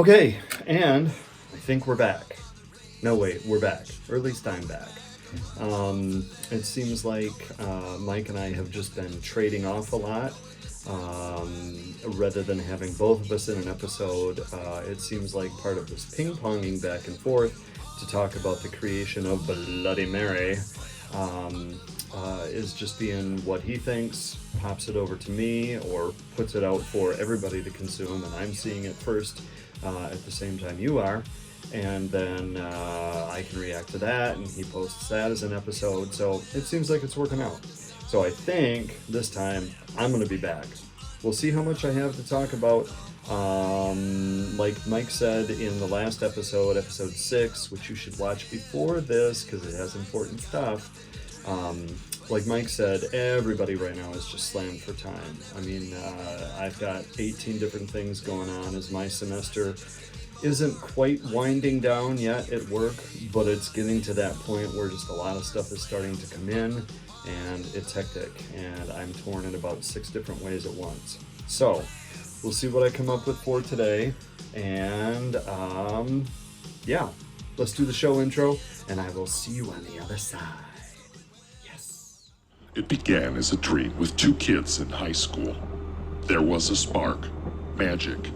Okay, and I think we're back. No, wait, we're back. Or at least I'm back. It seems like Mike and I have just been trading off a lot. Rather than having both of us in an episode, it seems like part of this ping ponging back and forth to talk about the creation of Bloody Mary is just being what he thinks, pops it over to me, or puts it out for everybody to consume, and I'm seeing it first at the same time you are. And then I can react to that, and he posts that as an episode. So it seems like it's working out. So I think this time I'm going to be back. We'll see how much I have to talk about. Like Mike said in the last episode, episode 6, which you should watch before this because it has important stuff. Like Mike said, everybody right now is just slammed for time. I mean, I've got 18 different things going on as my semester isn't quite winding down yet at work, but it's getting to that point where just a lot of stuff is starting to come in, and it's hectic, and I'm torn in about 6 different ways at once. So, we'll see what I come up with for today, and yeah, let's do the show intro, and I will see you on the other side. Yes. It began as a dream with 2 kids in high school. There was a spark, magic,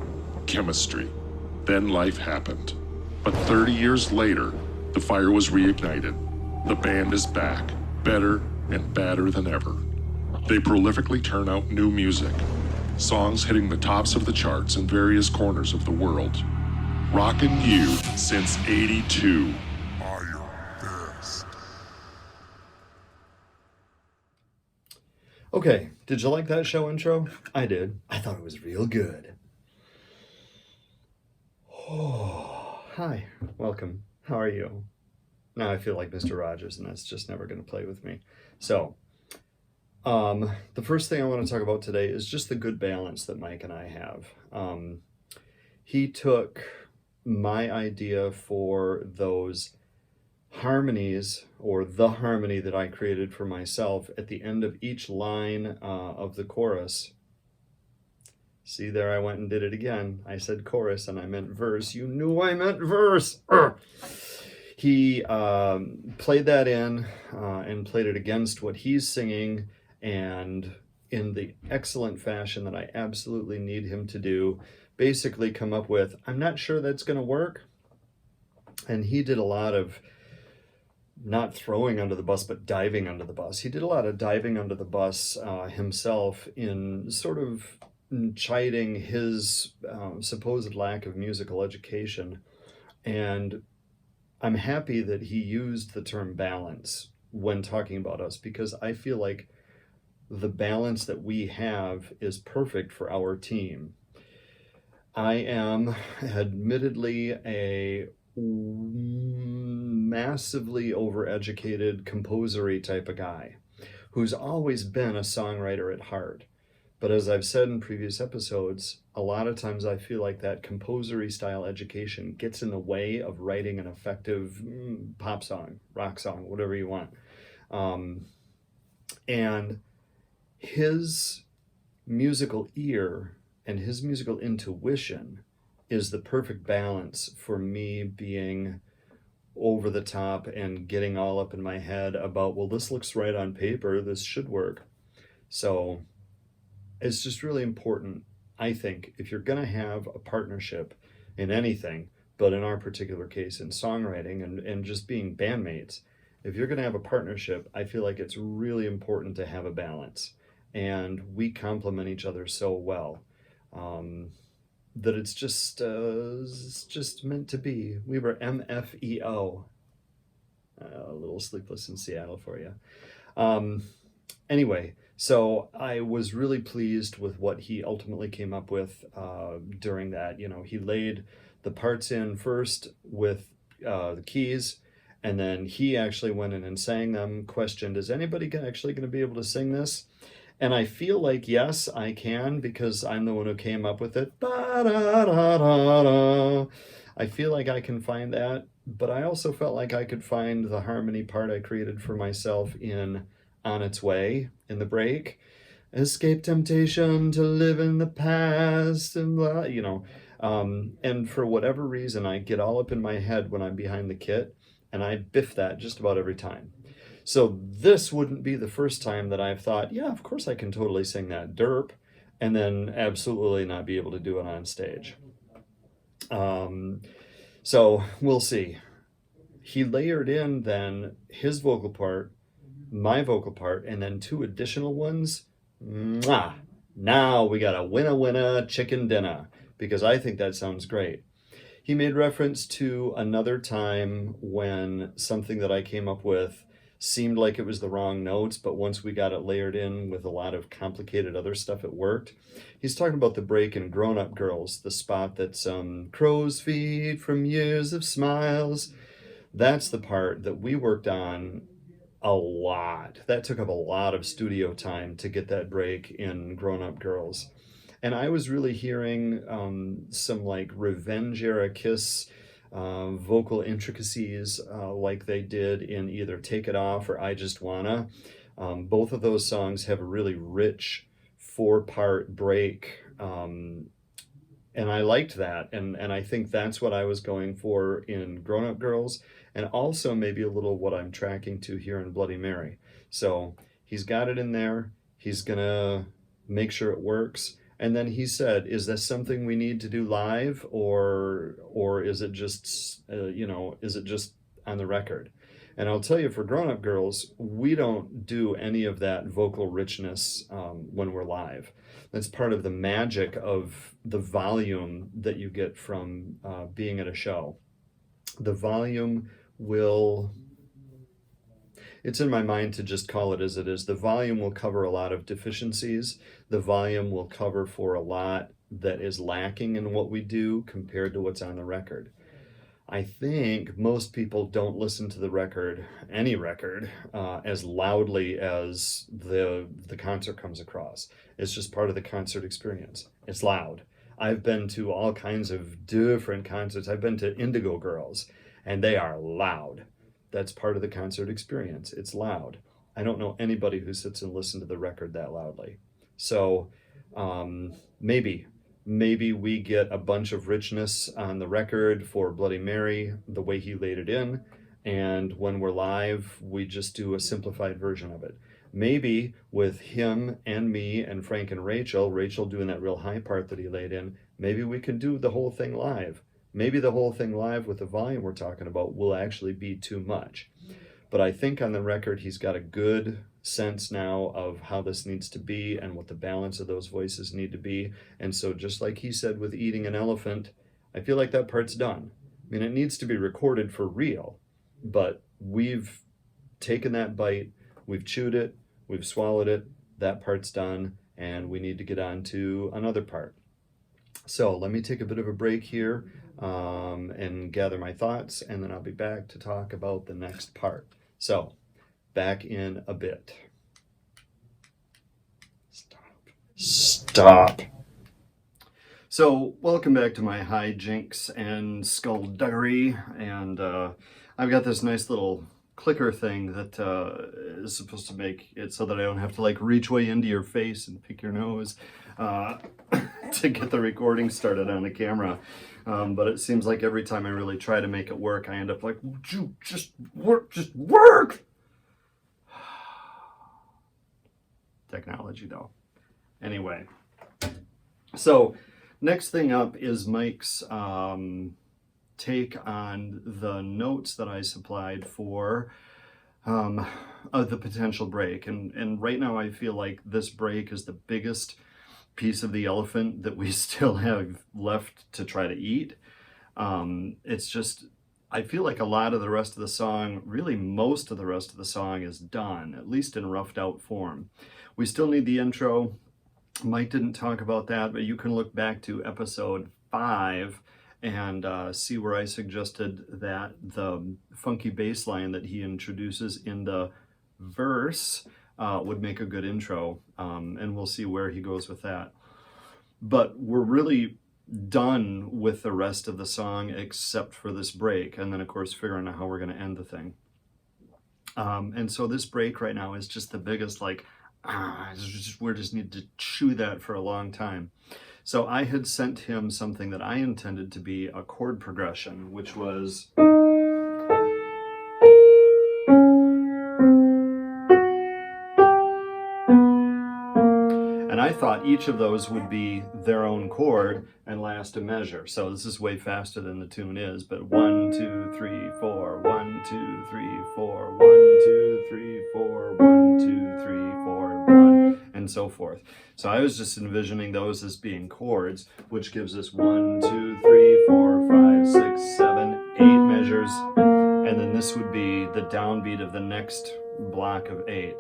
chemistry. Then life happened. But 30 years later, the fire was reignited. The band is back, better and badder than ever. They prolifically turn out new music, songs hitting the tops of the charts in various corners of the world. Rockin' you since '82. Iron Fist. Okay, did you like that show intro? I did. I thought it was real good. Oh, hi, welcome. How are you? Now I feel like Mr. Rogers, and that's just never going to play with me. So, the first thing I want to talk about today is just the good balance that Mike and I have. He took my idea for those harmonies, or the harmony that I created for myself at the end of each line of the chorus. See, there I went and did it again. I said chorus and I meant verse. You knew I meant verse. He played that in and played it against what he's singing, and in the excellent fashion that I absolutely need him to do, basically come up with, I'm not sure that's going to work. And he did a lot of not throwing under the bus, but diving under the bus. He did a lot of diving under the bus himself in sort of chiding his supposed lack of musical education. And I'm happy that he used the term balance when talking about us, because I feel like the balance that we have is perfect for our team. I am admittedly a massively overeducated composery type of guy who's always been a songwriter at heart. But as I've said in previous episodes, a lot of times I feel like that composery style education gets in the way of writing an effective pop song, rock song, whatever you want. And his musical ear and his musical intuition is the perfect balance for me being over the top and getting all up in my head about, well, this looks right on paper, this should work. So it's just really important, I think, if you're going to have a partnership in anything, but in our particular case in songwriting and just being bandmates, if you're going to have a partnership, I feel like it's really important to have a balance. And we complement each other so well that it's just meant to be. We were MFEO. A little Sleepless in Seattle for you. Anyway, so I was really pleased with what he ultimately came up with during that. You know, he laid the parts in first with the keys, and then he actually went in and sang them, questioned, is anybody actually going to be able to sing this? And I feel like, yes, I can, because I'm the one who came up with it. Ba-da-da-da-da. I feel like I can find that, but I also felt like I could find the harmony part I created for myself in On Its Way in the break. escape temptation to live in the past and blah, and for whatever reason, I get all up in my head when I'm behind the kit, and I biff that just about every time. So this wouldn't be the first time that I've thought, yeah, of course I can totally sing that derp, and then absolutely not be able to do it on stage. So we'll see. He layered in then his vocal part, my vocal part, and then 2 additional ones. Mwah! Now we got a winner chicken dinner, because I think that sounds great. He made reference to another time when something that I came up with seemed like it was the wrong notes, but once we got it layered in with a lot of complicated other stuff, it worked. He's talking about the break in Grown Up Girls, the spot that's crow's feet from years of smiles. That's the part that we worked on a lot. That took up a lot of studio time to get that break in Grown Up Girls. And I was really hearing some like Revenge era Kiss vocal intricacies like they did in either Take It Off or I Just Wanna. Both of those songs have a really rich 4-part break. And I liked that. And I think that's what I was going for in Grown Up Girls, and also maybe a little what I'm tracking to here in Bloody Mary. So he's got it in there. He's gonna make sure it works. And then he said, is this something we need to do live, or is it just, is it just on the record? And I'll tell you, for Grown Up Girls, we don't do any of that vocal richness when we're live. That's part of the magic of the volume that you get from being at a show. The volume will... It's in my mind to just call it as it is. The volume will cover a lot of deficiencies. The volume will cover for a lot that is lacking in what we do compared to what's on the record. I think most people don't listen to the record, any record, as loudly as the concert comes across. It's just part of the concert experience. It's loud. I've been to all kinds of different concerts. I've been to Indigo Girls, and they are loud. That's part of the concert experience. It's loud. I don't know anybody who sits and listens to the record that loudly. So maybe we get a bunch of richness on the record for Bloody Mary, the way he laid it in, and when we're live, we just do a simplified version of it. Maybe with him and me and Frank and Rachel doing that real high part that he laid in, maybe we can do the whole thing live. Maybe the whole thing live with the volume we're talking about will actually be too much. But I think on the record, he's got a good sense now of how this needs to be and what the balance of those voices need to be. And so just like he said with Eating an Elephant, I feel like that part's done. I mean, it needs to be recorded for real, but we've taken that bite, we've chewed it, we've swallowed it, that part's done, and we need to get on to another part. So let me take a bit of a break here and gather my thoughts, and then I'll be back to talk about the next part. So, back in a bit. Stop. So, welcome back to my hijinks and skullduggery, and I've got this nice little clicker thing that is supposed to make it so that I don't have to like reach way into your face and pick your nose to get the recording started on the camera. But it seems like every time I really try to make it work, I end up like, would you just work? Technology though. Anyway, so next thing up is Mike's take on the notes that I supplied for the potential break. And right now I feel like this break is the biggest piece of the elephant that we still have left to try to eat. It's just, I feel like a lot of the rest of the song, really most of the rest of the song is done, at least in roughed out form. We still need the intro. Mike didn't talk about that, but you can look back to episode 5 and see where I suggested that the funky bass line that he introduces in the verse would make a good intro, and we'll see where he goes with that. But we're really done with the rest of the song except for this break, and then of course figuring out how we're going to end the thing. And so this break right now is just the biggest like, we just need to chew that for a long time. So I had sent him something that I intended to be a chord progression, which was... And I thought each of those would be their own chord and last a measure. So this is way faster than the tune is, but 1, 2, 3, 4, 1, 2, 3, 4, 1, 2, 3, 4, 1, 2, 3, 4, 1, and so forth. So I was just envisioning those as being chords, which gives us 1, 2, 3, 4, 5, 6, 7, 8 measures, and then this would be the downbeat of the next block of 8.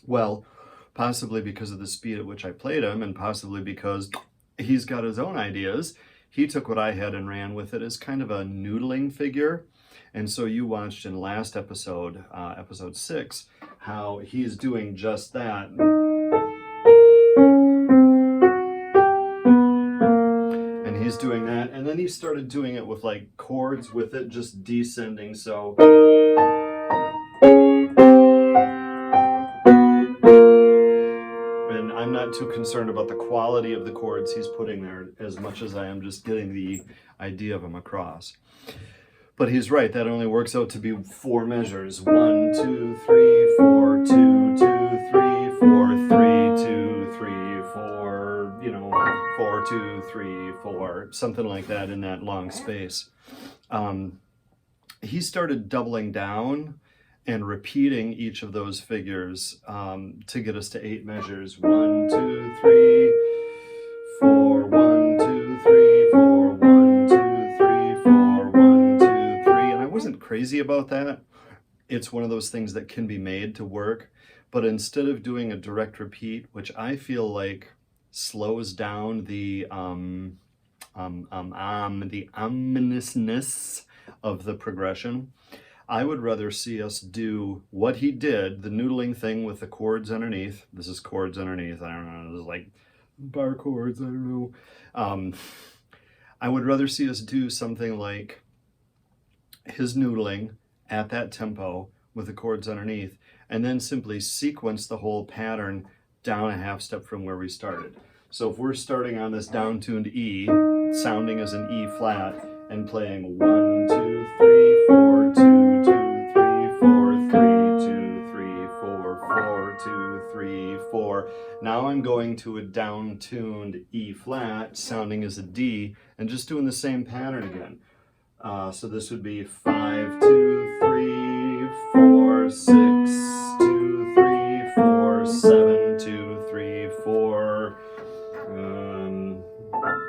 Well, possibly because of the speed at which I played him, and possibly because he's got his own ideas, he took what I had and ran with it as kind of a noodling figure. And so you watched in last episode, episode 6, how he's doing just that. And he's doing that, and then he started doing it with like chords with it, just descending, so... I'm not too concerned about the quality of the chords he's putting there as much as I am just getting the idea of them across. But he's right, that only works out to be 4 measures. 1, 2, 3, 4, 2, 2, 3, 4, 3, 2, 3, 4, 4, 2, 3, 4, something like that in that long space. He started doubling down and repeating each of those figures to get us to 8 measures. 1, 2, 3, 4, 1, 2, 3, 4, 1, 2, 3, 4, 1, 2, 3. And I wasn't crazy about that. It's one of those things that can be made to work. But instead of doing a direct repeat, which I feel like slows down the ominousness of the progression, I would rather see us do what he did, the noodling thing with the chords underneath. This is chords underneath. I don't know. This is like bar chords. I don't know. I would rather see us do something like his noodling at that tempo with the chords underneath, and then simply sequence the whole pattern down a half step from where we started. So if we're starting on this down-tuned E, sounding as an E flat, and playing 1, 2, 3, 4, 2, 2, 3, 4, 3, 2, 3, 4, 4, 2, 3, 4. Now I'm going to a down-tuned E flat, sounding as a D, and just doing the same pattern again. So this would be 5, 2, 3, 4, 6, 2, 3, 4, 7, 2, 3, 4,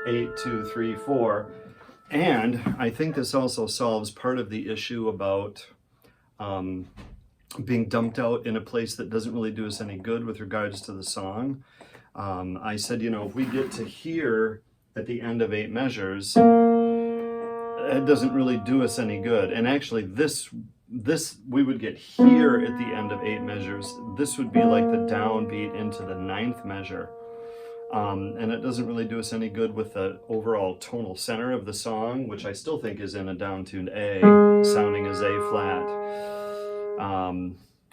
8, 2, 3, 4. And I think this also solves part of the issue about being dumped out in a place that doesn't really do us any good with regards to the song. I said, if we get to here at the end of 8 measures, it doesn't really do us any good. And actually this we would get here at the end of 8 measures. This would be like the downbeat into the 9th measure. And it doesn't really do us any good with the overall tonal center of the song, which I still think is in a down-tuned A, sounding as A flat.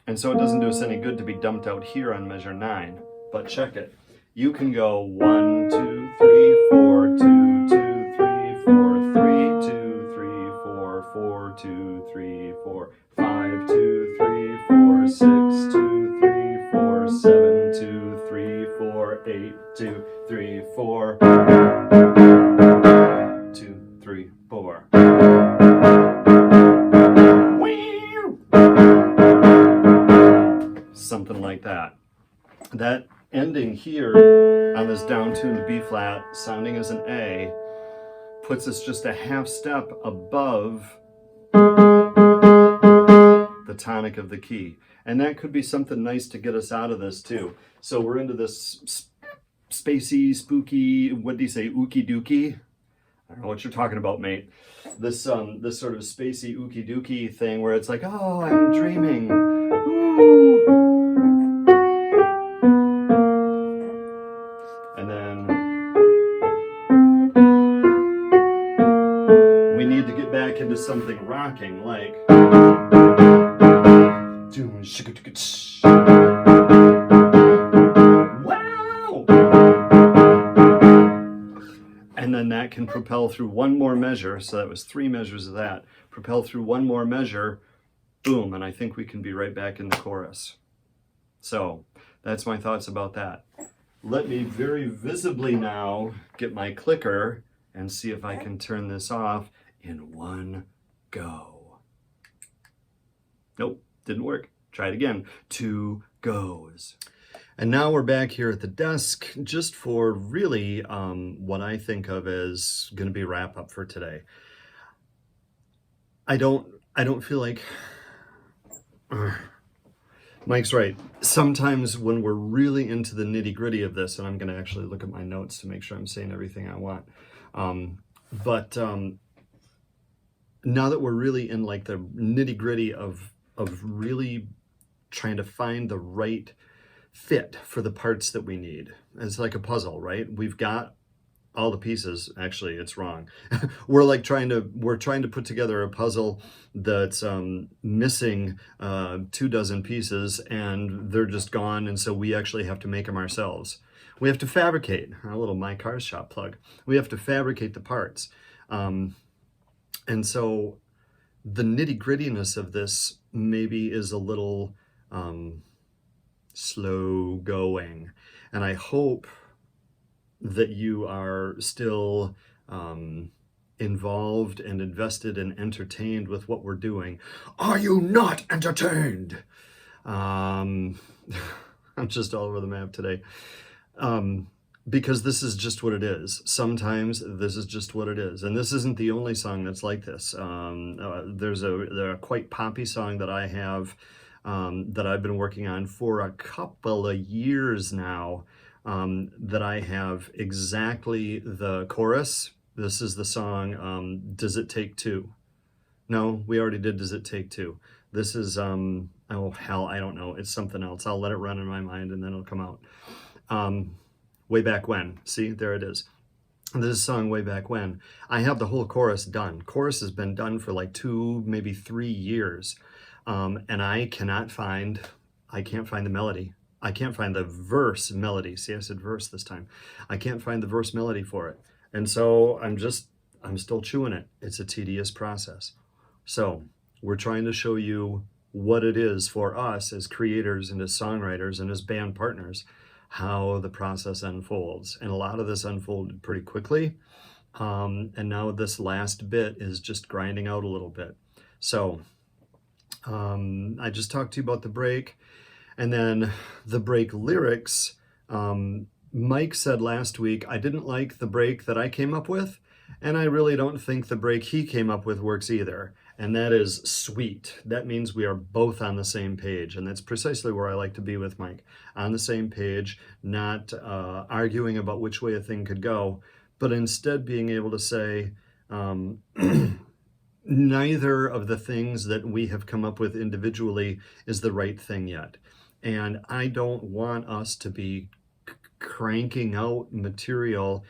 And so it doesn't do us any good to be dumped out here on measure 9. But check it. You can go 1, 2, 3, 4, 2, 2, 3, 4, 3, 2, 3, 4, 4, 2, 3, 4, 5, 2, 3, 4, 6, 2, 3, 4, 7, 2, 3, 4, 8, 2, 3, 4, 2, 3, 4. Something like that. That ending here on this down-tuned B flat, sounding as an A, puts us just a half step above the tonic of the key. And that could be something nice to get us out of this too. So we're into this spacey, spooky, what do you say, ookie dookie? I don't know what you're talking about, mate. This sort of spacey ookie dookie thing where it's like, oh, I'm dreaming. Ooh. And then we need to get back into something rocking, like that can propel through one more measure, so that was 3 measures of that, propel through one more measure, boom, and I think we can be right back in the chorus. So that's my thoughts about that. Let me very visibly now get my clicker and see if I can turn this off in one go. Nope, didn't work. Try it again. 2 goes. And now we're back here at the desk just for really what I think of as going to be wrap up for today. I don't feel like Mike's right. Sometimes when we're really into the nitty gritty of this, and I'm going to actually look at my notes to make sure I'm saying everything I want. But now that we're really in like the nitty gritty of really trying to find the right fit for the parts that we need. It's like a puzzle, right? We've got all the pieces. Actually, it's wrong. We're trying to put together a puzzle that's missing 24 pieces, and they're just gone, and so we actually have to make them ourselves. We have to fabricate, a little My Cars Shop plug. We have to fabricate the parts. And so the nitty-grittiness of this maybe is a little slow going. And I hope that you are still involved and invested and entertained with what we're doing. Are you not entertained? I'm just all over the map today. Because this is just what it is. Sometimes this is just what it is. And this isn't the only song that's like this. There's a quite poppy song that I have that I've been working on for a couple of years now, that I have exactly the chorus. This is the song, Does It Take Two? No, we already did Does It Take Two? This is, oh hell, I don't know. It's something else. I'll let it run in my mind and then it'll come out. Way Back When. See, there it is. This is a song Way Back When. I have the whole chorus done. Chorus has been done for like 2, maybe 3 years. And I can't find the melody. I can't find the verse melody. See, I said verse this time. I can't find the verse melody for it. And so I'm still chewing it. It's a tedious process. So we're trying to show you what it is for us as creators and as songwriters and as band partners, how the process unfolds. And a lot of this unfolded pretty quickly. And now this last bit is just grinding out a little bit. So I just talked to you about the break, and then the break lyrics. Mike said last week, I didn't like the break that I came up with, and I really don't think the break he came up with works either. And that is sweet. That means we are both on the same page. And that's precisely where I like to be with Mike. On the same page, not arguing about which way a thing could go, but instead being able to say, neither of the things that we have come up with individually is the right thing yet. And I don't want us to be cranking out material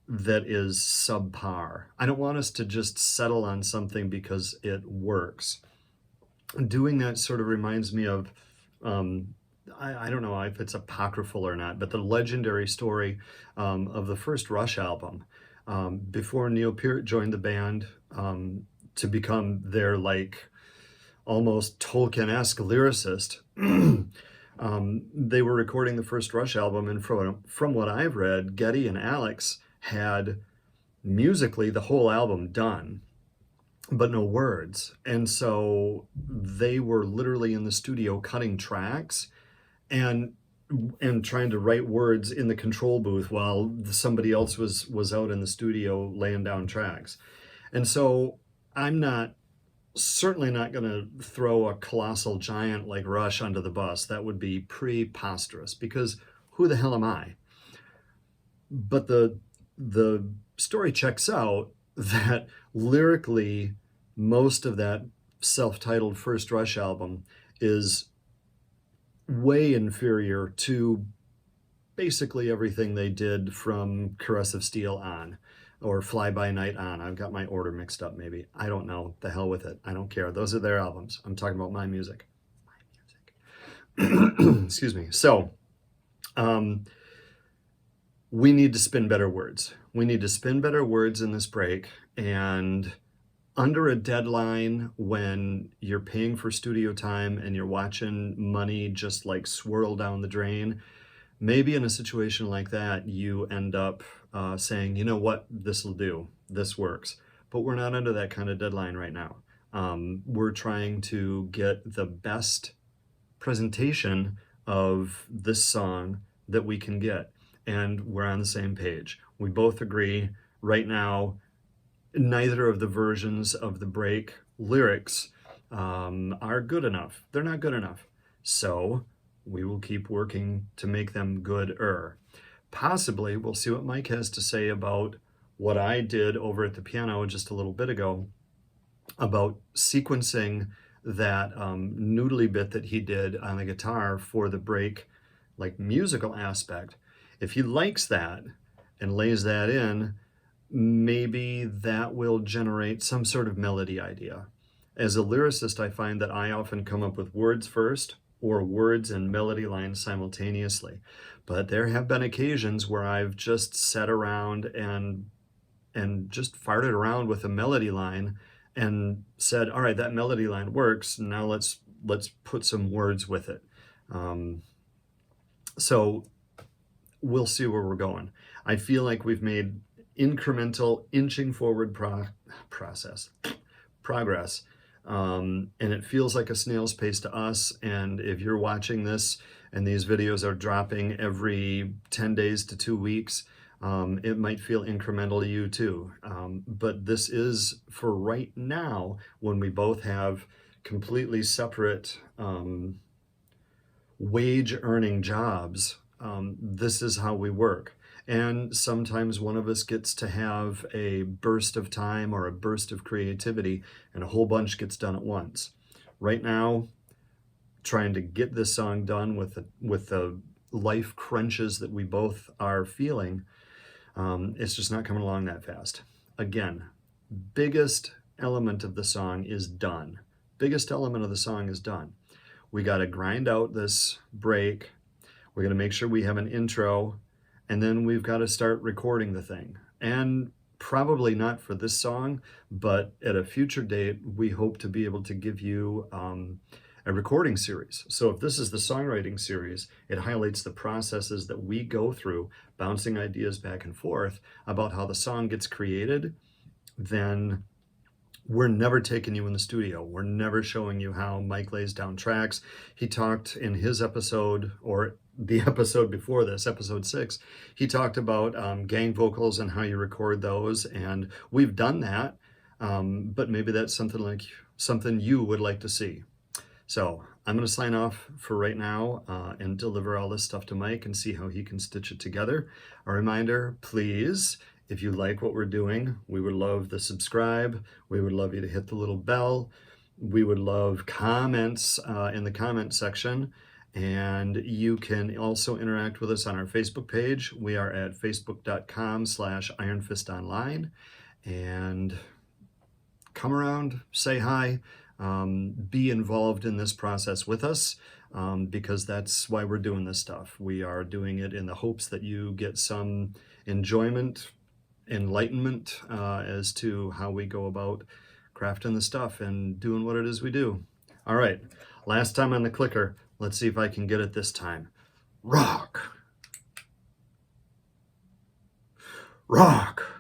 that is subpar. I don't want us to just settle on something because it works. Doing that sort of reminds me of, I don't know if it's apocryphal or not, but the legendary story of the first Rush album. Before Neil Peart joined the band to become their like almost Tolkien-esque lyricist, they were recording the first Rush album, and from what I've read, Geddy and Alex had musically the whole album done, but no words. And so they were literally in the studio cutting tracks and trying to write words in the control booth while somebody else was out in the studio laying down tracks. And so I'm certainly not going to throw a colossal giant like Rush under the bus. That would be preposterous, because who the hell am I? But the story checks out that lyrically, most of that self-titled first Rush album is way inferior to basically everything they did from Caress of Steel on, or Fly By Night on. I've got my order mixed up maybe. I don't know. The hell with it. I don't care. Those are their albums. I'm talking about my music. Excuse me. So, we need to spin better words. We need to spin better words in this break, and under a deadline when you're paying for studio time and you're watching money just like swirl down the drain, maybe in a situation like that, you end up saying, you know what, this will do, this works. But we're not under that kind of deadline right now. We're trying to get the best presentation of this song that we can get. And we're on the same page. We both agree right now, neither of the versions of the break lyrics are good enough. They're not good enough. So we will keep working to make them gooder. Possibly, we'll see what Mike has to say about what I did over at the piano just a little bit ago about sequencing that noodly bit that he did on the guitar for the break, like musical aspect. If he likes that and lays that in, maybe that will generate some sort of melody idea. As a lyricist, I find that I often come up with words first or words and melody lines simultaneously. But there have been occasions where I've just sat around and just farted around with a melody line and said, all right, that melody line works. Now let's put some words with it. So we'll see where we're going. I feel like we've made incremental inching forward progress. And it feels like a snail's pace to us. And if you're watching this and these videos are dropping every 10 days to 2 weeks, it might feel incremental to you too. But this is for right now, when we both have completely separate wage earning jobs. This is how we work. And sometimes one of us gets to have a burst of time or a burst of creativity, and a whole bunch gets done at once. Right now, trying to get this song done with the life crunches that we both are feeling, it's just not coming along that fast. Again, biggest element of the song is done. Biggest element of the song is done. We got to grind out this break. We're going to make sure we have an intro, and then we've got to start recording the thing. And probably not for this song, but at a future date, we hope to be able to give you a recording series. So if this is the songwriting series, it highlights the processes that we go through, bouncing ideas back and forth about how the song gets created. Then we're never taking you in the studio. We're never showing you how Mike lays down tracks. He talked in his episode, or the episode before this, episode 6, he talked about gang vocals and how you record those. And we've done that, but maybe that's something you would like to see. So I'm going to sign off for right now and deliver all this stuff to Mike and see how he can stitch it together. A reminder, please, if you like what we're doing, we would love the subscribe. We would love you to hit the little bell. We would love comments in the comment section. And you can also interact with us on our Facebook page. We are at facebook.com/ironfistonline. And come around, say hi, be involved in this process with us, because that's why we're doing this stuff. We are doing it in the hopes that you get some enjoyment, enlightenment as to how we go about crafting the stuff and doing what it is we do. All right, last time on the clicker. Let's see if I can get it this time. Rock. Rock.